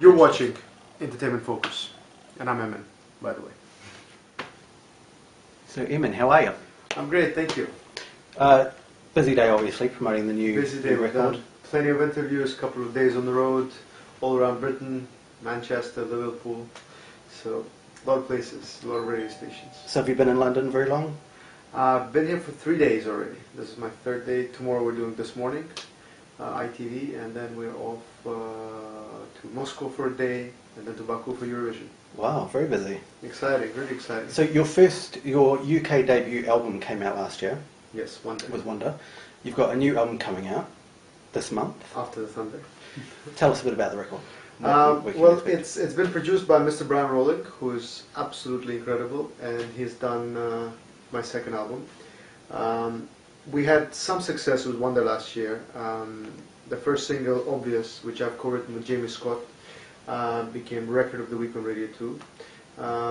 You're watching Entertainment Focus, and I'm Emin, by the way. So Emin, how are you? I'm great, thank you. Busy day, obviously, promoting the new Busy day, we've record. done plenty of interviews, couple of days on the road, all around Britain, Manchester, Liverpool, so a lot of places, a lot of radio stations. So have you been in London very long? I've been here for 3 days already. This is my third day. Tomorrow we're doing This Morning, ITV, and then we're off to Moscow for a day, and then to Baku for Eurovision. Wow, very busy. Exciting, really exciting. So your UK debut album came out last year. Yes, one day. With Wonder. You've got a new album coming out this month. After the Thunder. Tell us a bit about the record. Well, it's been produced by Mr. Brian Rowling, who's absolutely incredible, and he's done my second album. We had some success with Wonder last year. The first single, Obvious, which I've co-written with Jamie Scott, became Record of the Week on Radio 2.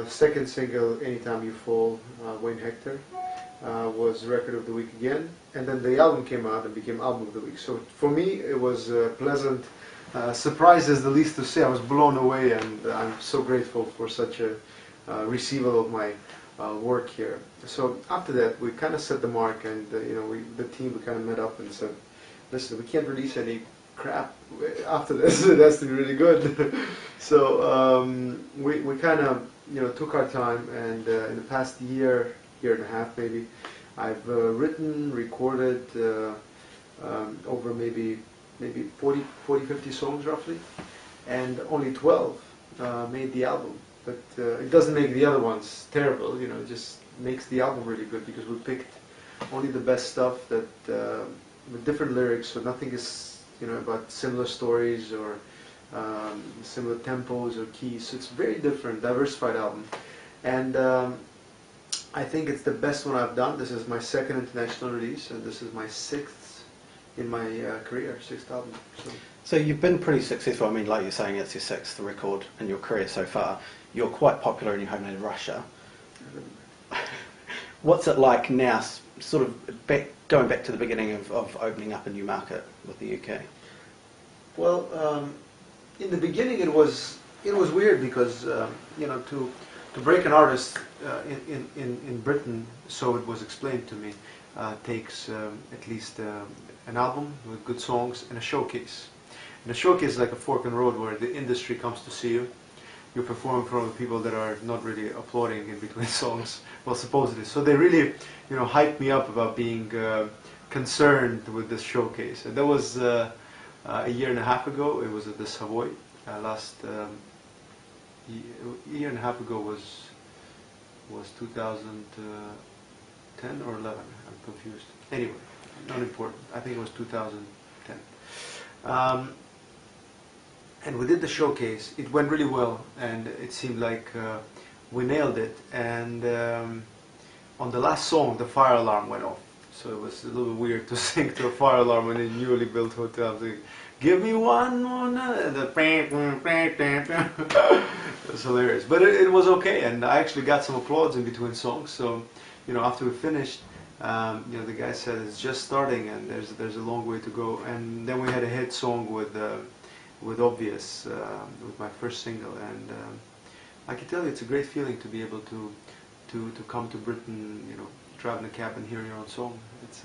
Second single, Anytime You Fall, Wayne Hector, was Record of the Week again. And then the album came out and became Album of the Week. So for me, it was a pleasant surprise, is the least to say. I was blown away, and I'm so grateful for such a receival of my work here. So after that, we kind of set the mark, and the team, we kind of met up and said, listen, we can't release any crap after this. It has to be really good. So we kind of took our time, and in the past year and a half maybe, I've written, recorded over maybe 40, 50 songs roughly, and only 12 made the album. But it doesn't make the other ones terrible, it just makes the album really good, because we picked only the best stuff that with different lyrics, so nothing is about similar stories or similar tempos or keys. So it's very different, diversified album, and I think it's the best one I've done. This is my second international release, and this is my sixth in my career, sixth album. So you've been pretty successful. I mean, like you're saying, it's your sixth record in your career so far. You're quite popular in your homeland, Russia. What's it like now, sort of going back to the beginning of opening up a new market with the UK? Well, in the beginning it was weird, because to break an artist in Britain, so it was explained to me, takes at least an album with good songs and a showcase. And a showcase is like a fork in the road, where the industry comes to see you. You perform in front of people that are not really applauding in between songs, well, supposedly. So they really, hyped me up about being concerned with this showcase. And that was a year and a half ago. It was at the Savoy. Year and a half ago was 2010 or 11. I'm confused. Anyway, not important. I think it was 2010. And we did the showcase. It went really well, and it seemed like we nailed it. And on the last song, the fire alarm went off. So it was a little weird to sing to a fire alarm in a newly built hotel. Like, give me one more night. And it was hilarious. But it was okay, and I actually got some applause in between songs. So, after we finished, the guy said it's just starting, and there's a long way to go. And then we had a hit song with Obvious, with my first single, and I can tell you, it's a great feeling to be able to come to Britain, drive in a cab and hear your own song. It's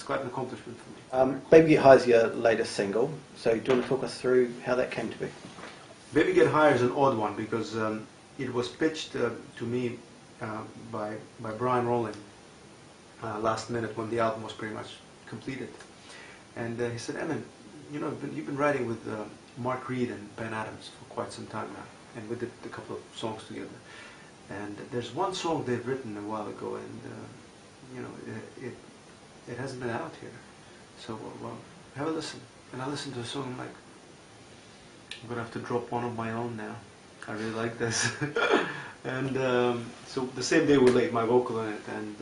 quite an accomplishment for me. Baby Get High is your latest single, so do you want to talk us through how that came to be? Baby Get High is an odd one, because it was pitched to me by Brian Rowling last minute, when the album was pretty much completed. And he said, Emin, you've been writing with Mark Reed and Ben Adams for quite some time now, and we did a couple of songs together. And there's one song they've written a while ago, and it hasn't been out here. So well, have a listen. And I listened to the song, and I'm like, I'm gonna have to drop one of my own now. I really like this. And so the same day we laid my vocal in it, and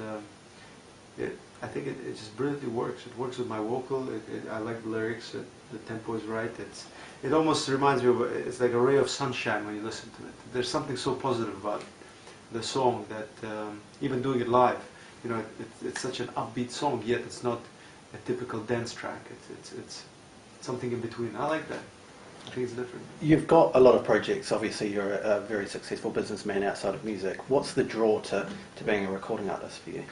I think it just brilliantly works. It works with my vocal. I like the lyrics. The tempo is right. It almost reminds me of, it's like a ray of sunshine when you listen to it. There's something so positive about the song that even doing it live, it's such an upbeat song, yet it's not a typical dance track. It's something in between. I like that. I think it's different. You've got a lot of projects. Obviously, you're a very successful businessman outside of music. What's the draw to being a recording artist for you?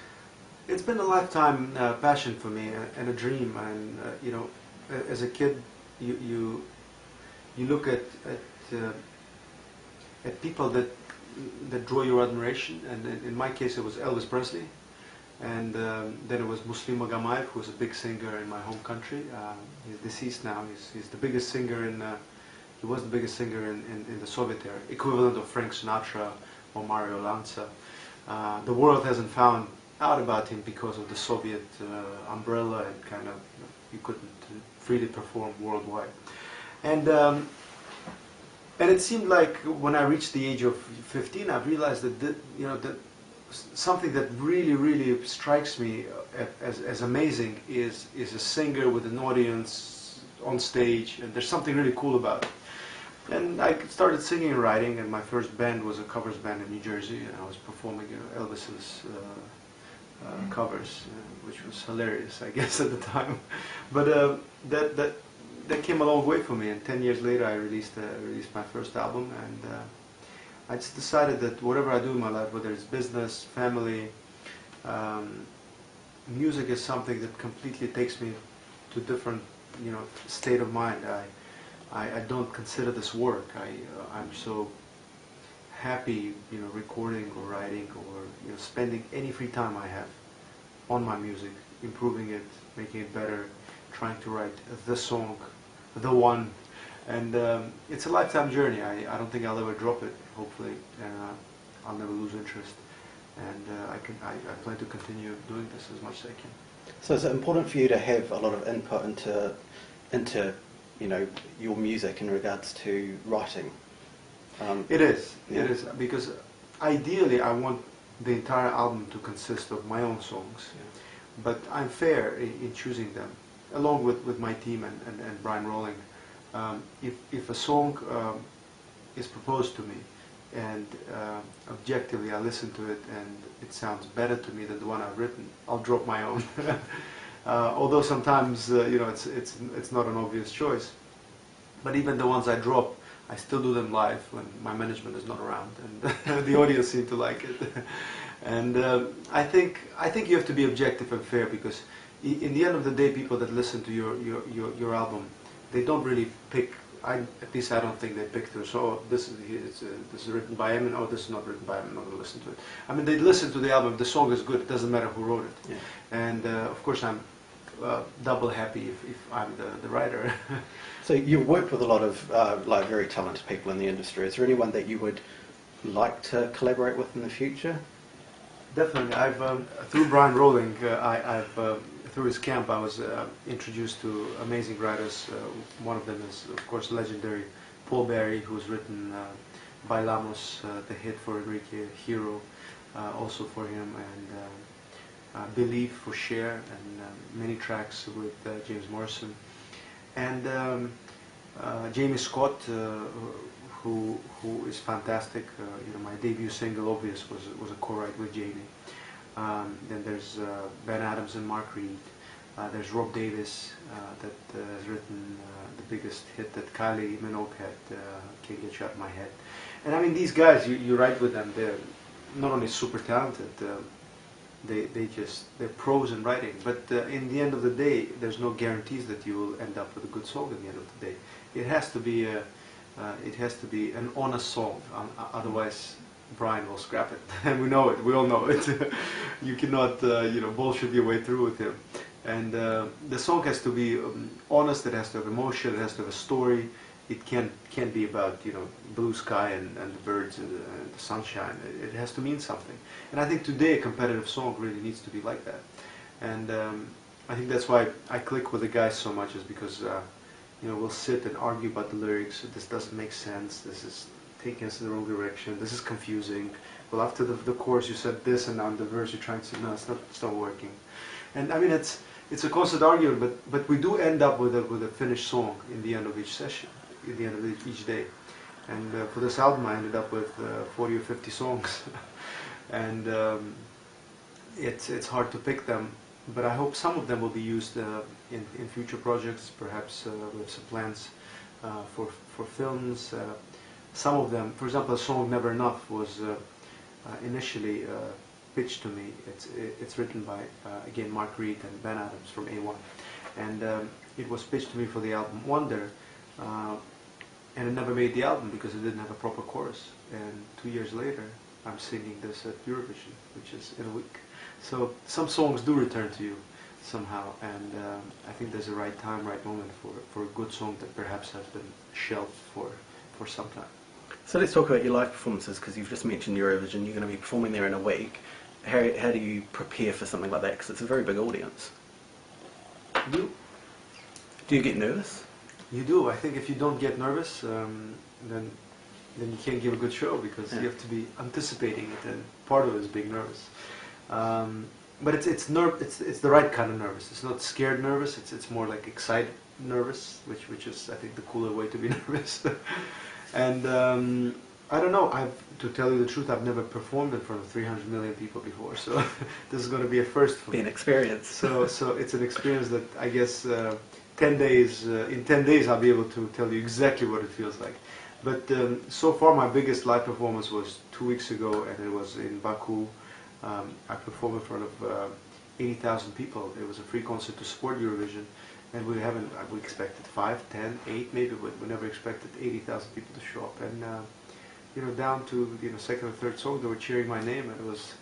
It's been a lifetime passion for me and a dream. And you know, as a kid, you look at people that draw your admiration. And in my case, it was Elvis Presley, and then it was Muslim Magamayev, who was a big singer in my home country. He's deceased now. He's the biggest singer in. He was the biggest singer in the Soviet era, equivalent of Frank Sinatra or Mario Lanza. The world hasn't found out about him because of the Soviet umbrella, and kind of you couldn't freely perform worldwide. And it seemed like when I reached the age of 15, I realized that something that really strikes me as amazing is a singer with an audience on stage, and there's something really cool about it. And I started singing and writing, and my first band was a covers band in New Jersey, and I was performing Elvis's covers, which was hilarious, I guess, at the time. But that came a long way for me, and 10 years later I released my first album, and I just decided that whatever I do in my life, whether it's business, family, music is something that completely takes me to a different, state of mind. I don't consider this work. I'm so happy, recording or writing or spending any free time I have on my music, improving it, making it better, trying to write the song, the one, and it's a lifetime journey. I don't think I'll ever drop it. Hopefully, I'll never lose interest, and I plan to continue doing this as much as I can. So is it important for you to have a lot of input into your music in regards to writing? It is. Yeah. It is, because ideally I want the entire album to consist of my own songs, but I'm fair in choosing them, along with my team and Brian Rolling. If a song is proposed to me, and objectively I listen to it and it sounds better to me than the one I've written, I'll drop my own. Although sometimes it's not an obvious choice, but even the ones I drop, I still do them live when my management is not around, and the audience seem to like it. And I think you have to be objective and fair, because in the end of the day, people that listen to your album, they don't really pick. At least I don't think they pick through. So this is written by Emin. Oh, this is not written by Emin. I'm not going to listen to it. I mean, they listen to the album. If the song is good, it doesn't matter who wrote it. Yeah. And of course, I'm double happy if I'm the writer. So you've worked with a lot of very talented people in the industry. Is there anyone that you would like to collaborate with in the future? Definitely. I've through Brian Rolling, through his camp, I was introduced to amazing writers. One of them is, of course, legendary Paul Barry, who's written Bailamos, the hit for Enrique, Hero, also for him, and Believe for Cher, and many tracks with James Morrison. And Jamie Scott, who is fantastic. My debut single, Obvious, was a co-write with Jamie. Then there's Ben Adams and Mark Reed. There's Rob Davis, that has written the biggest hit that Kylie Minogue had, Can't Get You Out of My Head. And I mean, these guys, you write with them, they're not only super talented, they're pros in writing, but in the end of the day, there's no guarantees that you will end up with a good song at the end of the day. It has to be an honest song, otherwise Brian will scrap it, and we know it. We all know it. You cannot, bullshit your way through with him. And the song has to be honest. It has to have emotion. It has to have a story. It can't be about blue sky and the birds and the sunshine. It has to mean something. And I think today a competitive song really needs to be like that. And I think that's why I click with the guys so much, is because we'll sit and argue about the lyrics. This doesn't make sense. This is taking us in the wrong direction. This is confusing. Well, after the chorus you said this, and on the verse you're trying to say no, it's not working. And I mean, it's a constant argument, but we do end up with a finished song in the end of each session, at the end of each day. And for this album, I ended up with 40 or 50 songs, and it's hard to pick them. But I hope some of them will be used in future projects. Perhaps we have some plans for films. Some of them, for example, the song "Never Enough" was initially pitched to me. It's written by again Mark Reed and Ben Adams from A1, and it was pitched to me for the album Wonder, and it never made the album because it didn't have a proper chorus. And 2 years later, I'm singing this at Eurovision, which is in a week. So some songs do return to you somehow, and I think there's a right time, right moment for a good song that perhaps has been shelved for some time. So let's talk about your live performances, because you've just mentioned Eurovision. You're going to be performing there in a week. How do you prepare for something like that? Because it's a very big audience. Do you get nervous? You do. I think if you don't get nervous, then you can't give a good show, because you have to be anticipating it, and part of it is being nervous. But it's the right kind of nervous. It's not scared nervous. It's more like excited nervous, which is, I think, the cooler way to be nervous. And I don't know. To tell you the truth, I've never performed in front of 300 million people before, so this is going to be a first for me. Be an experience. So it's an experience that I guess 10 days. In 10 days, I'll be able to tell you exactly what it feels like. But so far, my biggest live performance was 2 weeks ago, and it was in Baku. I performed in front of 80,000 people. It was a free concert to support Eurovision, and we expected 5, 10, 8 maybe, but we never expected 80,000 people to show up. And down to second or third song, they were cheering my name, and it was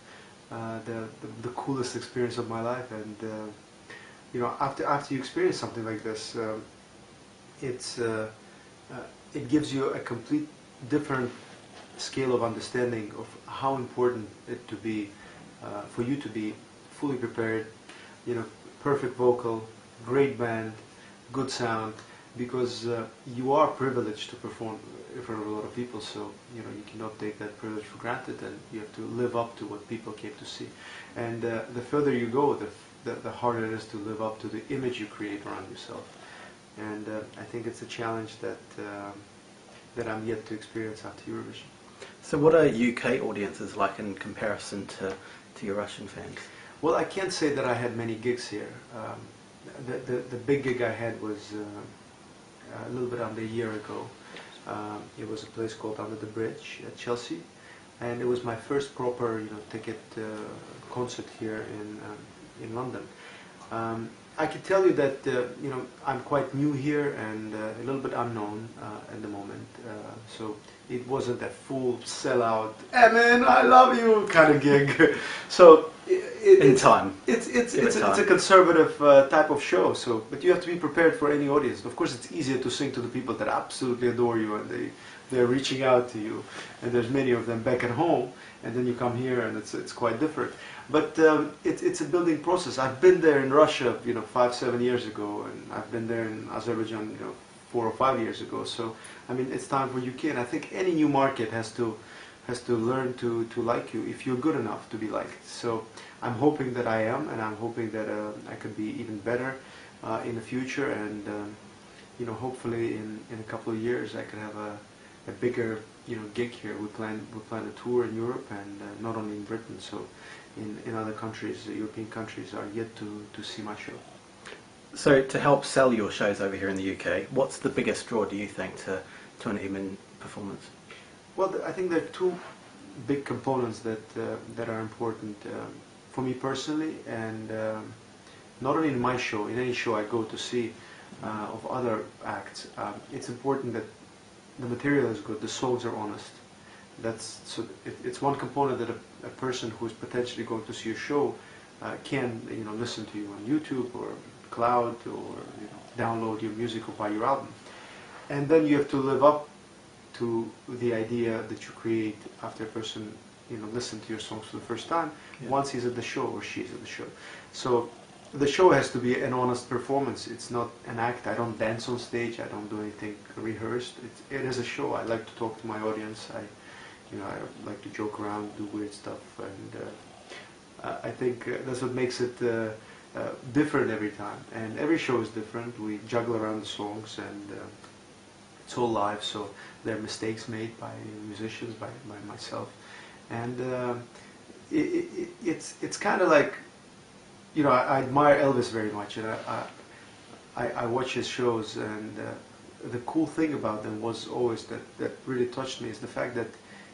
the coolest experience of my life. And after you experience something like this, it gives you a complete different scale of understanding of how important it to be for you to be fully prepared, perfect vocal, great band, good sound, because you are privileged to perform in front of a lot of people. So you cannot take that privilege for granted, and you have to live up to what people came to see. And the further you go, the harder it is to live up to the image you create around yourself. And I think it's a challenge that I'm yet to experience after Eurovision. So what are UK audiences like in comparison to your Russian fans? Well, I can't say that I had many gigs here. The big gig I had was a little bit under a year ago. It was a place called Under the Bridge at Chelsea, and it was my first proper ticket concert here in London. I can tell you that I'm quite new here and a little bit unknown at the moment, so it wasn't a full sellout "Emin, I love you" kind of gig. So it's a conservative type of show. So, but you have to be prepared for any audience. Of course, it's easier to sing to the people that absolutely adore you and they're reaching out to you, and there's many of them back at home, and then you come here and it's quite different. But it's a building process. I've been there in Russia, 5-7 years ago, and I've been there in Azerbaijan, 4 or 5 years ago. So I mean, it's time for UK, and I think any new market has to learn to like you if you're good enough to be liked. So I'm hoping that I am, and I'm hoping that I could be even better in the future, and hopefully in a couple of years I could have a bigger gig here. We plan a tour in Europe, and not only in Britain. So in other countries, European countries, are yet to see my show. So to help sell your shows over here in the UK, what's the biggest draw, do you think, to an Emin performance? Well, I think there are two big components that are important for me personally, and not only in my show, in any show I go to see of other acts. It's important that the material is good, the songs are honest. It's one component that a person who is potentially going to see your show can listen to you on YouTube or cloud, or download your music or buy your album. And then you have to live up to the idea that you create after a person listen to your songs for the first time, once he's at the show or she's at the show. So the show has to be an honest performance. It's not an act. I don't dance on stage. I don't do anything rehearsed. It is a show. I like to talk to my audience. I like to joke around, do weird stuff, and I think that's what makes it different every time. And every show is different. We juggle around the songs, and it's all live, so there are mistakes made by musicians, by myself, and it's kind of like, I admire Elvis very much, and I watch his shows, and the cool thing about them was always that really touched me is the fact that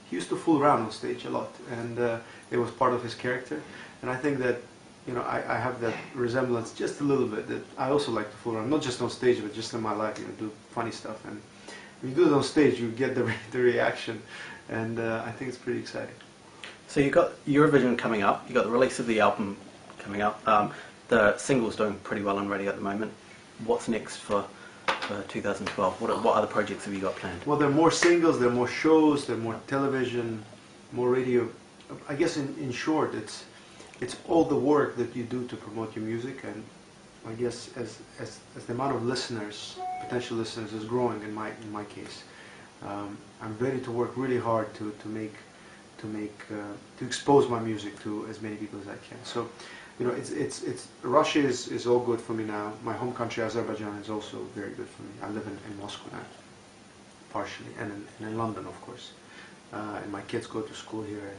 he used to fool around on stage a lot, and it was part of his character. And I think that, you know, I have that resemblance just a little bit, that I also like to fool around, not just on stage, but just in my life, you know, do funny stuff. And when you do it on stage, you get the reaction, and I think it's pretty exciting. So you got Eurovision coming up, you got the release of the album coming up, the single's doing pretty well on radio at the moment. What's next for 2012? What other projects have you got planned? Well, there are more singles, there are more shows, there are more television, more radio. I guess in short, it's all the work that you do to promote your music, and I guess as the amount of listeners, potential listeners, is growing in my case, I'm ready to work really hard to expose my music to as many people as I can. So, you know, it's Russia is all good for me now. My home country, Azerbaijan, is also very good for me. I live in Moscow now, partially, and in London, of course. And my kids go to school here,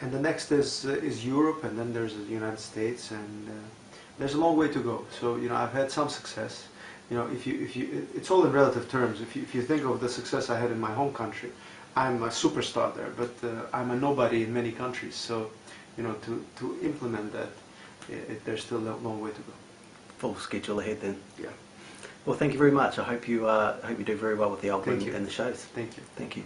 and the next is Europe, and then there's the United States, and there's a long way to go. So, you know, I've had some success. You know, if you it's all in relative terms. If you think of the success I had in my home country, I'm a superstar there, but I'm a nobody in many countries. So, you know, to implement that, there's still a long way to go. Full schedule ahead then. Yeah. Well, thank you very much. I hope you do very well with the album Thank you. and the shows. Thank you. Thank you.